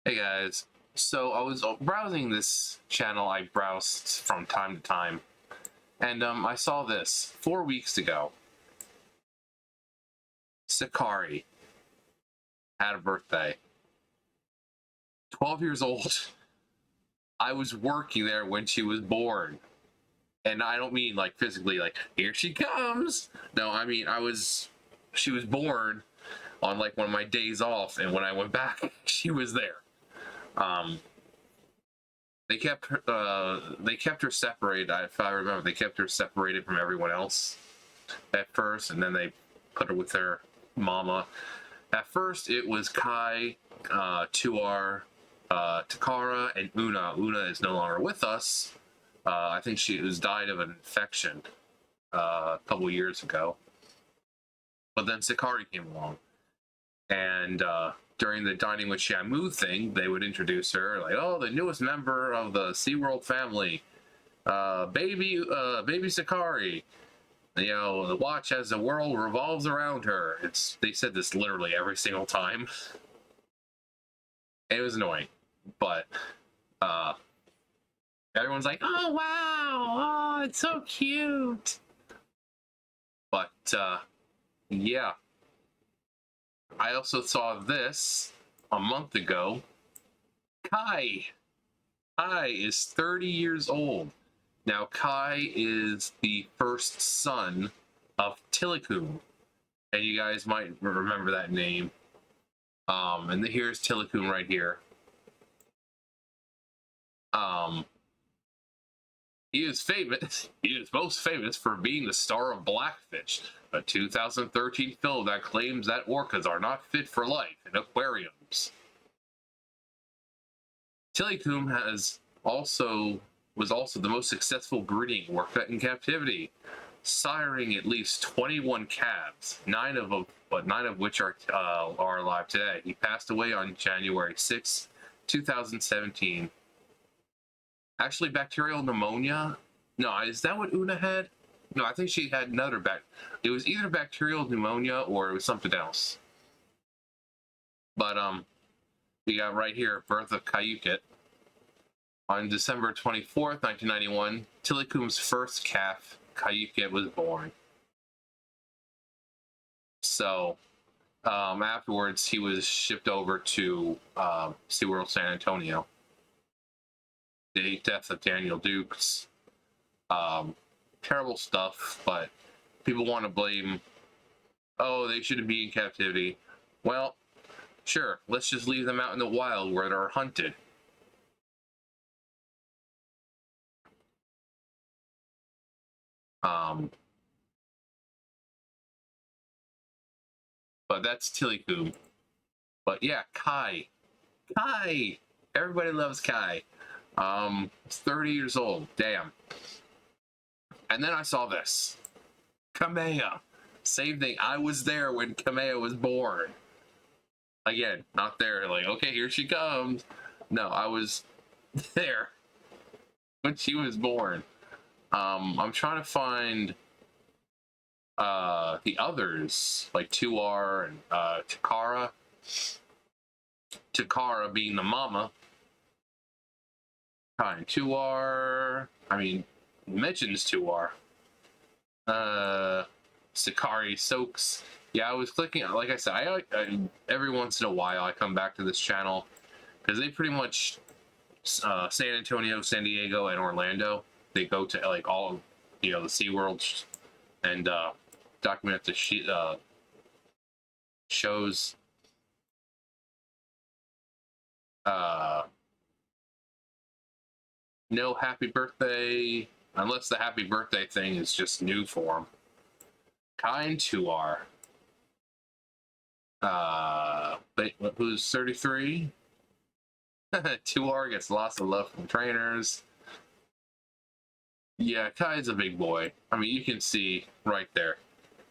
Hey guys, so I was browsing this channel I browsed from time to time, and I saw this 4 weeks ago. Sakari had a birthday. 12 years old. I was working there when she was born. And I don't mean like physically, like, here she comes. No, I mean, she was born on like one of my days off, and when I went back, she was there. Um, they kept her separated. If I remember, they kept her separated from everyone else at first, and then they put her with her mama. At first, it was Kai, Tuar, Takara, and Una. Una is no longer with us. I think she was died of an infection a couple years ago. But then Sakari came along, and during the dining with Shamu thing, they would introduce her like, "Oh, the newest member of the SeaWorld family, baby Sakari. You know, watch as the world revolves around her." They said this literally every single time. And it was annoying, but uh, everyone's like, "Oh wow, oh it's so cute." But yeah, I also saw this a month ago. Kai. Kai is 30 years old. Now, Kai is the first son of Tilikum, and you guys might remember that name. And here's Tilikum right here. He is famous. He is most famous for being the star of Blackfish, a 2013 film that claims that orcas are not fit for life in aquariums. Tilikum was also the most successful breeding orca in captivity, siring at least 21 calves, nine of which are alive today. He passed away on January 6, 2017. Actually, bacterial pneumonia. No, is that what Una had? No, I think she had another It was either bacterial pneumonia or it was something else. But we got right here, birth of Kayukit. On December 24th, 1991, Tilikum's first calf, Kayukit, was born. So, afterwards, he was shipped over to SeaWorld San Antonio. The death of Daniel Dukes. Terrible stuff, but people want to blame, oh, they shouldn't be in captivity. Well, sure, let's just leave them out in the wild where they're hunted. But that's Tilikum. But yeah, Kai. Kai! Everybody loves Kai. 30 years old. Damn. And then I saw this. Kamea. Same thing. I was there when Kamea was born. Again, not there. Like, okay, here she comes. No, I was there when she was born. I'm trying to find the others, like Tuar and Takara. Takara being the mama. Kind Tuar. I mean, mentions Tuar. Sakari Soaks. Yeah, I was clicking. Like I said, I every once in a while I come back to this channel because they pretty much San Antonio, San Diego, and Orlando. They go to like all of the SeaWorld and document the shows. No happy birthday, unless the happy birthday thing is just new for him. Kind Tuar. But who's 33? Tuar gets lots of love from trainers. Yeah, Kai's a big boy. I mean, you can see right there.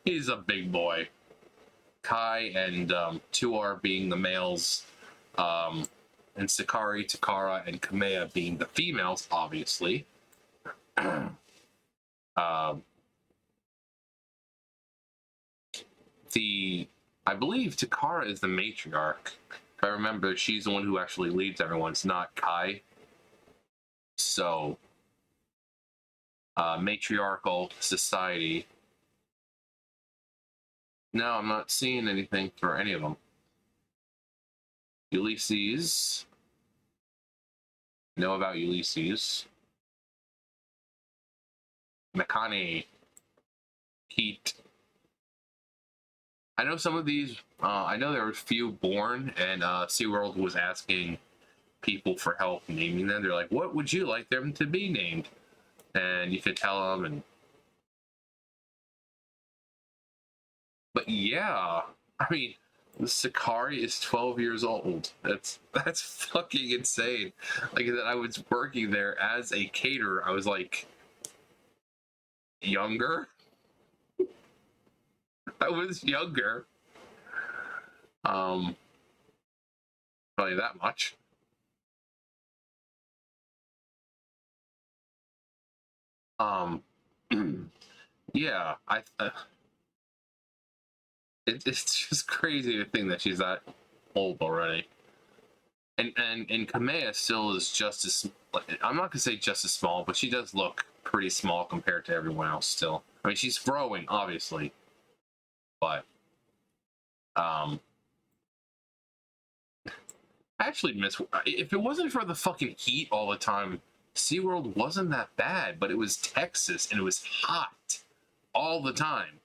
He's a big boy. Kai and Tuar being the males, and Sakari, Takara, and Kamea being the females, obviously. I believe Takara is the matriarch. I remember, she's the one who actually leads everyone. It's not Kai. So, matriarchal society. No, I'm not seeing anything for any of them. Ulysses. Know about Ulysses. Makani. Heat. I know some of these, I know there were a few born, and SeaWorld was asking people for help naming them. They're like, what would you like them to be named? And you could tell them, and but yeah, I mean, Sakari is 12 years old. That's fucking insane. Like that, I was working there as a caterer. I was like younger. I was younger. Tell you that much. Yeah, it's just crazy to think that she's that old already. And Kamea still is just as, I'm not gonna say just as small, but she does look pretty small compared to everyone else still. I mean, she's growing, obviously, but I actually miss, if it wasn't for the fucking heat all the time, SeaWorld wasn't that bad, but it was Texas and it was hot all the time.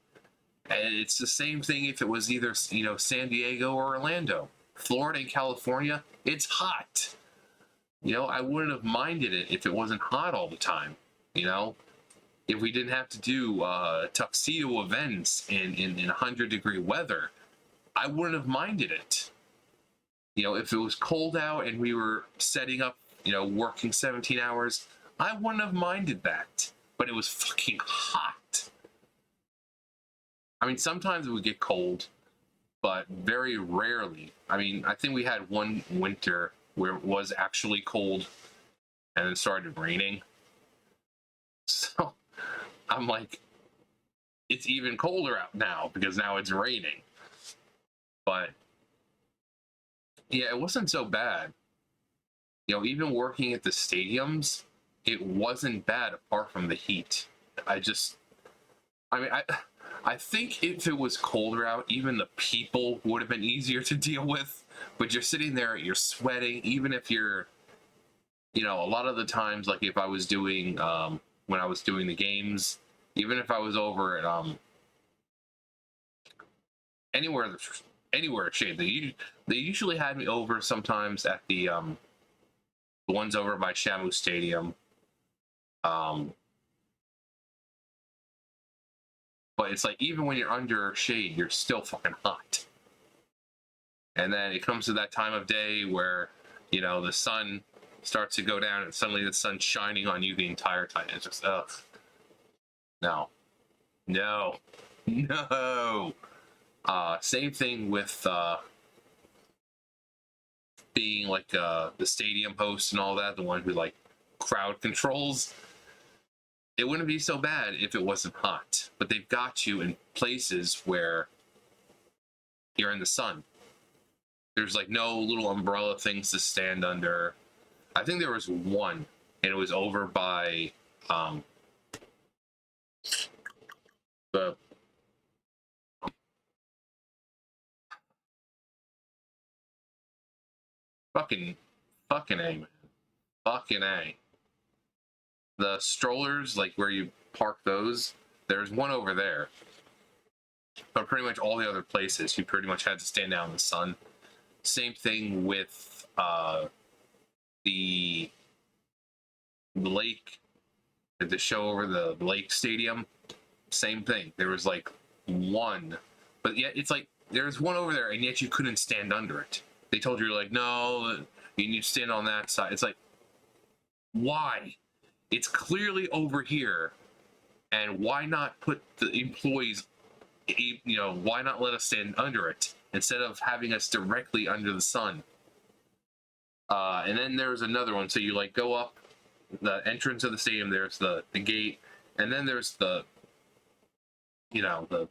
And it's the same thing if it was either, you know, San Diego or Orlando. Florida and California, it's hot. You know, I wouldn't have minded it if it wasn't hot all the time. You know, if we didn't have to do tuxedo events in 100-degree weather, I wouldn't have minded it. You know, if it was cold out and we were setting up, you know, working 17 hours, I wouldn't have minded that. But it was fucking hot. I mean, sometimes it would get cold, but very rarely. I mean, I think we had one winter where it was actually cold and it started raining. So I'm like, it's even colder out now because now it's raining. But yeah, it wasn't so bad. You know, even working at the stadiums, it wasn't bad apart from the heat. I mean, I think if it was colder out, even the people would have been easier to deal with. But you're sitting there, you're sweating, even if you're, you know, a lot of the times, like if I was doing, when I was doing the games, even if I was over at, anywhere shade, they usually had me over sometimes at the ones over by Shamu Stadium. But it's like, even when you're under shade, you're still fucking hot. And then it comes to that time of day where, you know, the sun starts to go down and suddenly the sun's shining on you the entire time. It's just, ugh. No. No. No. Same thing with being like the stadium host and all that, the one who like crowd controls. It wouldn't be so bad if it wasn't hot, but they've got you in places where you're in the sun. There's like no little umbrella things to stand under. I think there was one, and it was over by the fucking A, man. Fucking A. The strollers, like where you park those, there's one over there. But pretty much all the other places, you pretty much had to stand out in the sun. Same thing with the lake, the show over the lake stadium. Same thing. There was like one, but yet it's like there's one over there, and yet you couldn't stand under it. They told you, like, no, you need to stand on that side. It's like, why? It's clearly over here, and why not put the employees, you know, why not let us stand under it instead of having us directly under the sun? And then there's another one. So you like go up the entrance of the stadium, there's the gate, and then there's the, you know, the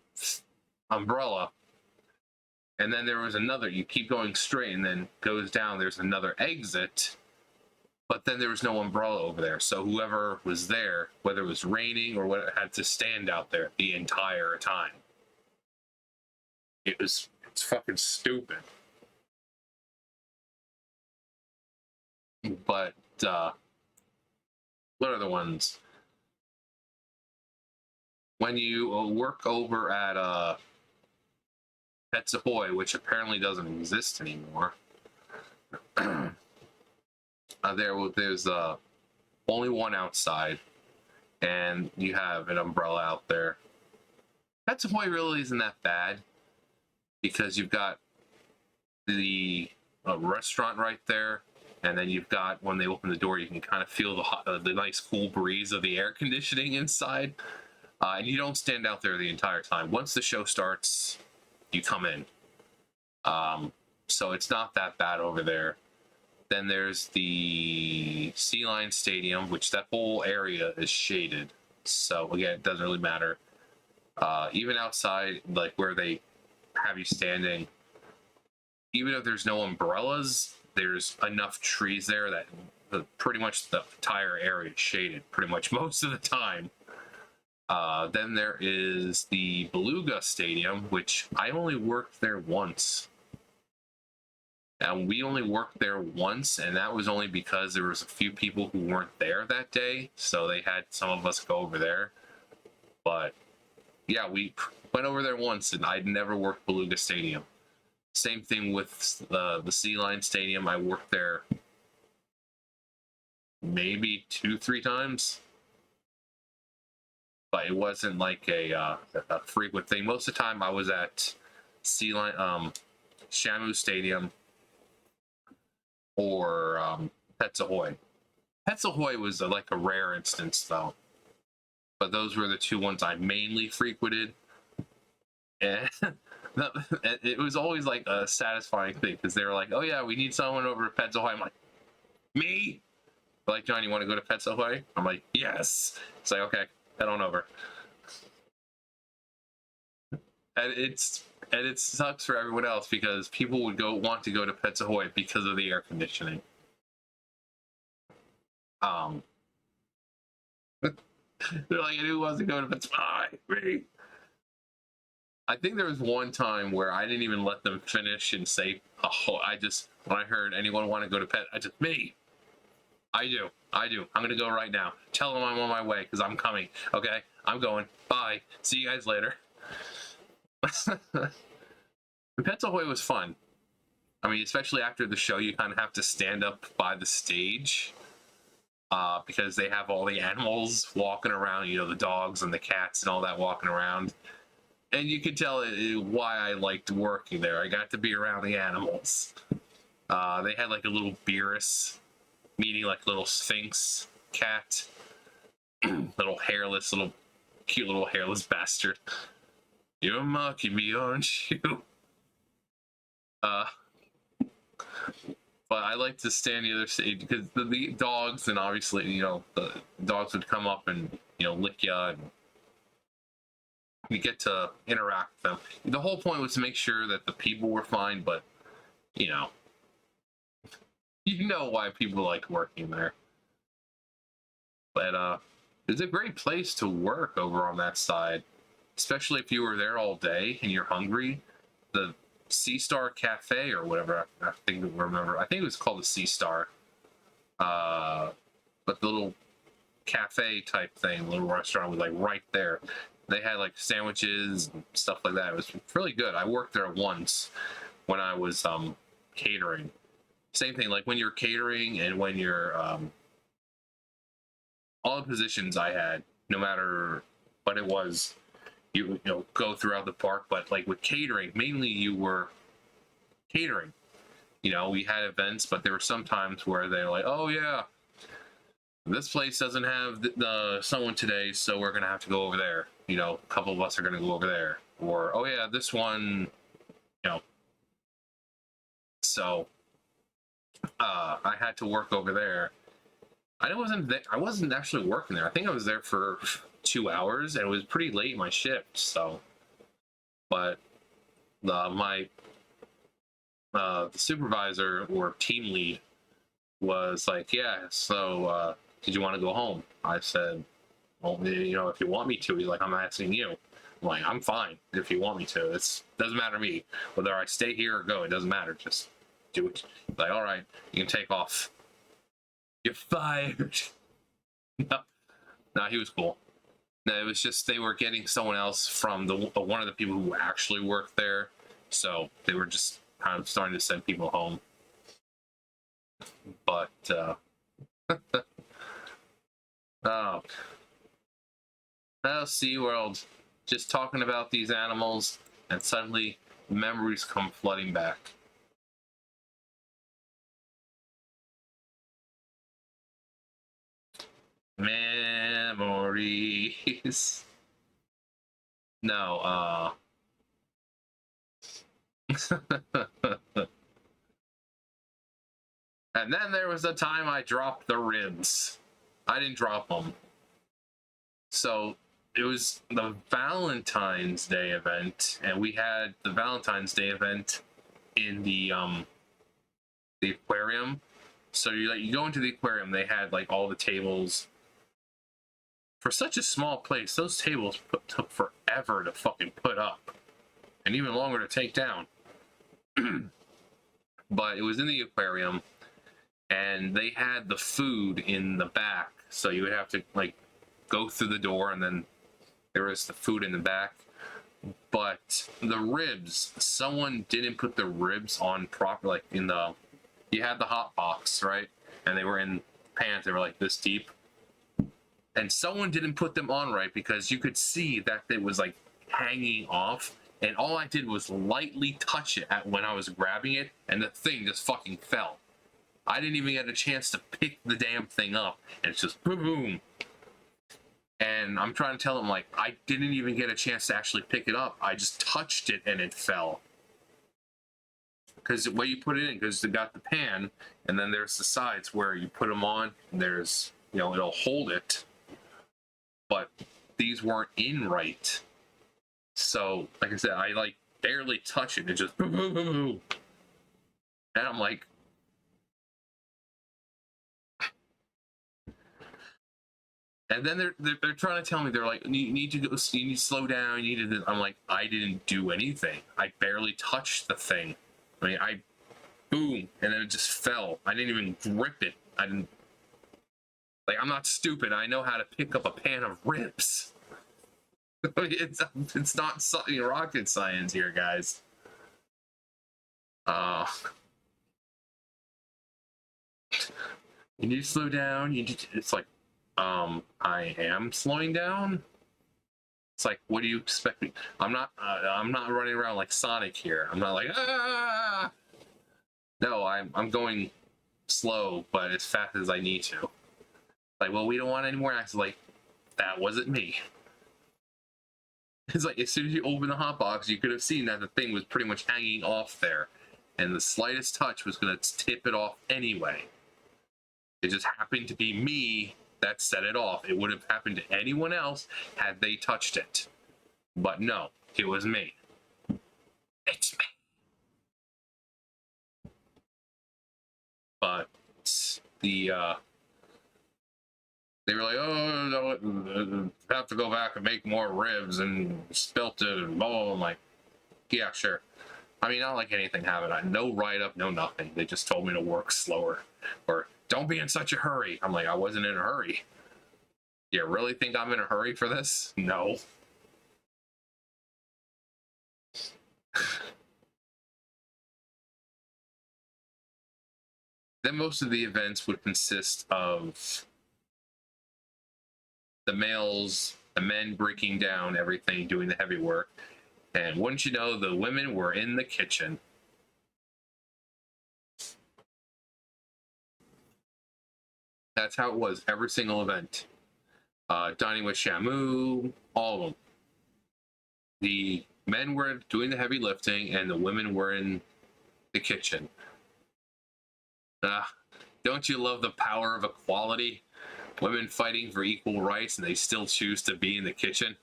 umbrella. And then there was another, you keep going straight and then goes down, there's another exit, but then there was no umbrella over there. So whoever was there, whether it was raining or what, had to stand out there the entire time. It's fucking stupid. But what are the ones? When you work over at Pets Ahoy, which apparently doesn't exist anymore, there's only one outside, and you have an umbrella out there. Pets Ahoy really isn't that bad because you've got the restaurant right there, and then you've got, when they open the door, you can kind of feel the nice cool breeze of the air conditioning inside, and you don't stand out there the entire time. Once the show starts, you come in. So it's not that bad over there. Then there's the Sea Lion Stadium, which that whole area is shaded. So again, it doesn't really matter. Even outside, like where they have you standing, even if there's no umbrellas, there's enough trees there that pretty much the entire area is shaded pretty much most of the time. Then there is the Beluga Stadium, which I only worked there once. And we only worked there once, and that was only because there was a few people who weren't there that day, so they had some of us go over there. But yeah, we went over there once, and I'd never worked Beluga Stadium. Same thing with the Sea Lion Stadium. I worked there maybe 2-3 times, but it wasn't like a frequent thing. Most of the time I was at Shamu Stadium or Pets Ahoy. Pets Ahoy was like a rare instance though, but those were the two ones I mainly frequented. And it was always like a satisfying thing because they were like, oh yeah, we need someone over at Pets Ahoy. I'm like, me? They're like, John, you want to go to Pets Ahoy? I'm like, yes. It's like, okay, head on over. And it sucks for everyone else because people would want to go to Pets Ahoy because of the air conditioning. They're like, who wants to go to Pets Ahoy? Me. I think there was one time where I didn't even let them finish and say, oh, when I heard anyone want to go to Pet, me. I do. I'm going to go right now. Tell them I'm on my way because I'm coming. Okay, I'm going. Bye. See you guys later. Pets Ahoy was fun. I mean, especially after the show, you kind of have to stand up by the stage because they have all the animals walking around, the dogs and the cats and all that walking around. And you could tell why I liked working there. I got to be around the animals. They had like a little Beerus, meaning like little Sphinx cat, cute little hairless bastard. You're mocking me, aren't you? But I like to stand the other side because the dogs, and obviously, the dogs would come up and, lick you, and you get to interact with them. The whole point was to make sure that the people were fine, but, you know why people like working there. But, it's a great place to work over on that side, especially if you were there all day and you're hungry. The Sea Star Cafe or whatever, I think it was called the Sea Star. But the little cafe type thing, little restaurant was like right there. They had like sandwiches and stuff like that. It was really good. I worked there once when I was catering. Same thing, like when you're catering and when you're all the positions I had, no matter what it was, you go throughout the park. But like with catering, mainly you were catering. We had events, but there were some times where they're like, oh yeah, this place doesn't have someone today, so we're gonna have to go over there. A couple of us are gonna go over there. Or, oh yeah, this one, so I had to work over there. I wasn't actually working there. I think I was there for 2 hours, and it was pretty late in my shift. So, but my the supervisor or team lead was like, yeah, so did you want to go home? I said, well, if you want me to. He's like, I'm asking you. I'm like, I'm fine if you want me to. It doesn't matter to me whether I stay here or go. It doesn't matter. Just do it. Like, all right, you can take off. You're fired. No, no, he was cool. No, it was just they were getting someone else from the one of the people who actually worked there, so they were just kind of starting to send people home. But oh, SeaWorld, just talking about these animals, and suddenly memories come flooding back. Memories. No, and then there was the time I dropped the ribs. I didn't drop them. So it was the Valentine's Day event, and we had the Valentine's Day event in the aquarium. So you go into the aquarium, they had like all the tables. For such a small place, those tables took forever to fucking put up, and even longer to take down. But it was in the aquarium, and they had the food in the back, so you would have to like go through the door, and then there was the food in the back. But the ribs, someone didn't put the ribs on proper, like in the, you had the hot box, right? And they were in pans, they were like this deep. And someone didn't put them on right, because you could see that it was like hanging off. And all I did was lightly touch it when I was grabbing it, and the thing just fucking fell. I didn't even get a chance to pick the damn thing up, and it's just boom, boom. And I'm trying to tell them, like, I didn't even get a chance to actually pick it up. I just touched it and it fell. Because the way you put it in, because they got the pan, and then there's the sides where you put them on, and there's, it'll hold it. But these weren't in right. So, like I said, I like barely touch it, and it just boom, boom, boom, boom. And I'm like, and then they're trying to tell me, they're like, you need to go, you need to slow down, you need to. I'm like, I didn't do anything. I barely touched the thing. I mean, boom, and then it just fell. I didn't even grip it. I didn't. Like, I'm not stupid. I know how to pick up a pan of ribs. It's not something rocket science here, guys. You need to slow down. It's like, I am slowing down. It's like, what do you expect me? I'm not running around like Sonic here. I'm not like, ah. No, I'm going slow, but as fast as I need to. Like, well, we don't want any more acts. Like, that wasn't me. It's like, as soon as you open the hot box, you could have seen that the thing was pretty much hanging off there, and the slightest touch was going to tip it off anyway. It just happened to be me that set it off. It would have happened to anyone else had they touched it. But no, it was me. It's me. But the they were like, oh, no, have to go back and make more ribs, and spilt it, and blah. I'm like, yeah, sure. I mean, not like anything happened. No write-up, no nothing. They just told me to work slower, or don't be in such a hurry. I'm like, I wasn't in a hurry. You really think I'm in a hurry for this? No. Then most of the events would consist of the men breaking down everything, doing the heavy work. And wouldn't you know, the women were in the kitchen. That's how it was, every single event. Dining with Shamu, all of them. The men were doing the heavy lifting, and the women were in the kitchen. Don't you love the power of equality? Women fighting for equal rights, and they still choose to be in the kitchen?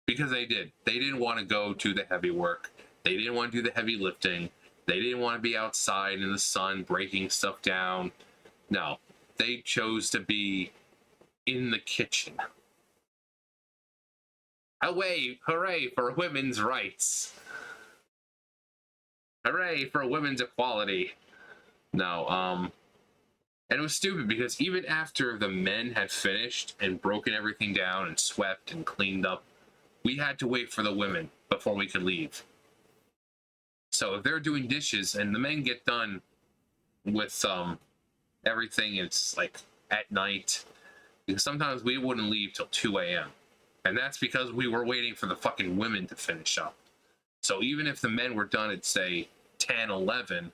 Because they did. They didn't want to go do the heavy work. They didn't want to do the heavy lifting. They didn't want to be outside in the sun breaking stuff down. No, they chose to be in the kitchen. Away, hooray for women's rights. Hooray for women's equality. No, and it was stupid because even after the men had finished and broken everything down and swept and cleaned up, we had to wait for the women before we could leave. So if they're doing dishes and the men get done with everything, it's like at night, because sometimes we wouldn't leave till 2 a.m. And that's because we were waiting for the fucking women to finish up. So even if the men were done at, say, 10, 11,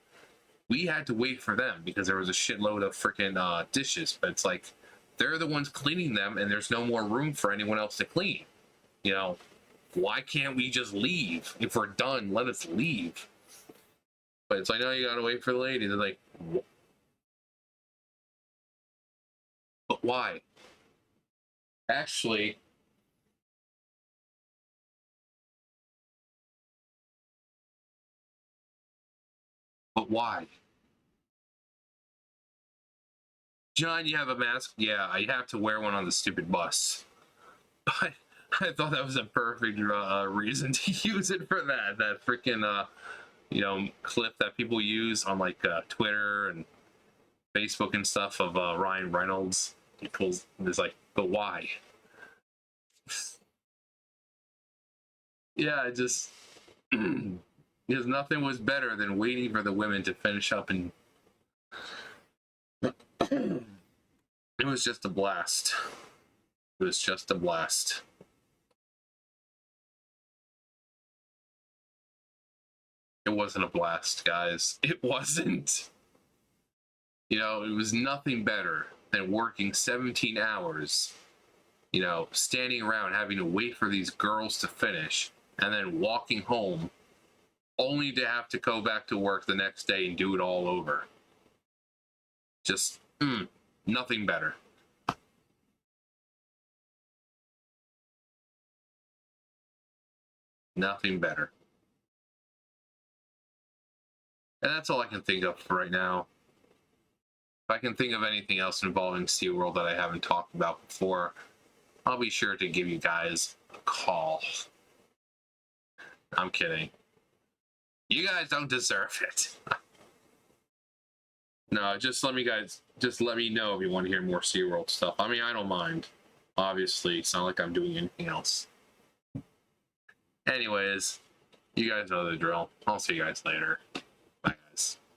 we had to wait for them because there was a shitload of freaking dishes. But it's like, they're the ones cleaning them and there's no more room for anyone else to clean. You know, why can't we just leave? If we're done, let us leave. But it's like, no, you gotta wait for the lady. They're like, but why? Actually, but why? John, you have a mask? Yeah, I have to wear one on the stupid bus. But I thought that was a perfect reason to use it for that. That freaking, you know, clip that people use on like Twitter and Facebook and stuff of Ryan Reynolds. He pulls, it's like, but why? Yeah, it just, because nothing was better than waiting for the women to finish up, and it was just a blast. It was just a blast. It wasn't a blast, guys. It wasn't. You know, it was nothing better than working 17 hours, you know, standing around having to wait for these girls to finish and then walking home only to have to go back to work the next day and do it all over. Just, nothing better. Nothing better. And that's all I can think of for right now. If I can think of anything else involving SeaWorld that I haven't talked about before, I'll be sure to give you guys a call. I'm kidding. You guys don't deserve it. No, just let me know if you want to hear more SeaWorld stuff. I mean, I don't mind. Obviously, it's not like I'm doing anything else. Anyways, you guys know the drill. I'll see you guys later.